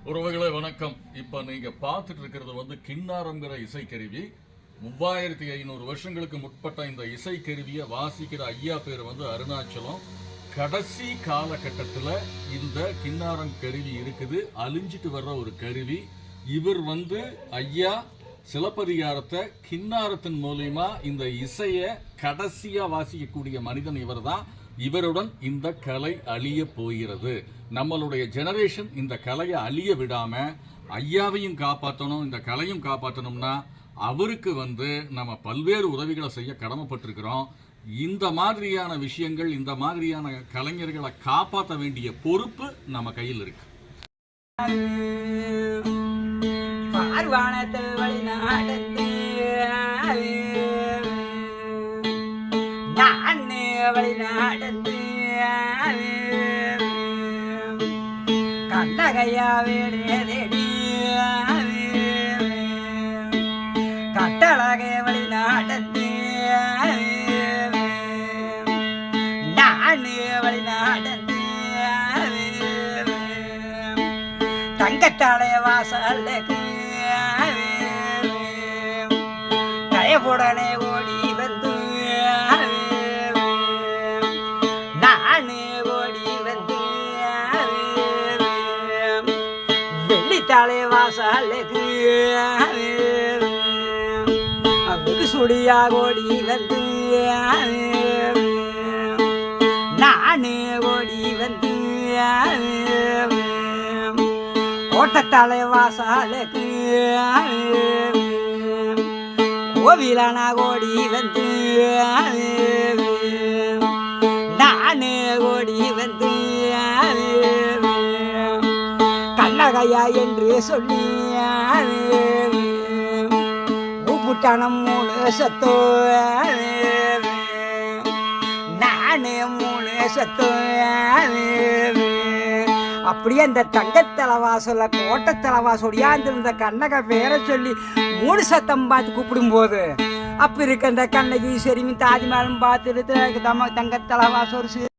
உறவுகளே வணக்கம். இப்ப நீங்க பார்த்துட்டு இருக்கிறது கின்னாரங்கிற இசைக்கருவி. 3500 வருஷங்களுக்கு முற்பட்ட இந்த இசைக்கருவியை வாசிக்கிற ஐயா பேர் அருணாச்சலம். கடைசி காலகட்டத்தில் இந்த கின்னாரம் கருவி இருக்குது, அழிஞ்சிட்டு வர்ற ஒரு கருவி. இவர் ஐயா சிலப்பதிகாரத்தை கின்னாரத்தின் மூலியமா இந்த இசையை கடைசியா வாசிக்கக்கூடிய மனிதன் இவர் தான். இவருடன் இந்த கலை அழிய போகிறது. நம்மளுடைய ஜெனரேஷன் இந்த கலையை அழிய விடாம ஐயாவையும் காப்பாற்றணும், இந்த கலையும் காப்பாற்றணும்னா அவருக்கு நம்ம பல்வேறு உதவிகளை செய்ய கடமைப்பட்டிருக்கிறோம். இந்த மாதிரியான விஷயங்கள், இந்த மாதிரியான கலைஞர்களை காப்பாற்ற வேண்டிய பொறுப்பு நம்ம கையில் இருக்கு. கண்டகையாவேடி கட்டழகே வழி நாடத்து நானு வழி நாடத்து தங்கத்தாலே வாசலுக்கு தயவுடனே ஓடி வந்து நானு ஓடி வந்து வெள்ளித்தாலே வாசலுக்கு வெகு சுடியா ஓடி வந்து நானு ஓடி வந்து கோட்டத்தாலே வாசலுக்கு கோவிலான ஓடி வந்து நானு ஓடி வந்து கண்ணகையா என்று சொல்லி உப்புட்டானம் 3 சத்தோ நானு 3 சத்தோ. அப்படியே அந்த தங்கத்தலவாசல கோட்டத்தலவாசோடியா இருந்த கண்ணகை பேரை சொல்லி 3 சத்தம் பார்த்து கூப்பிடும்போது அப்ப இருக்க அந்த கண்ணகி சரிமி தாஜ்மஹாலும் பார்த்துட்டு தங்கத்தலவாசம்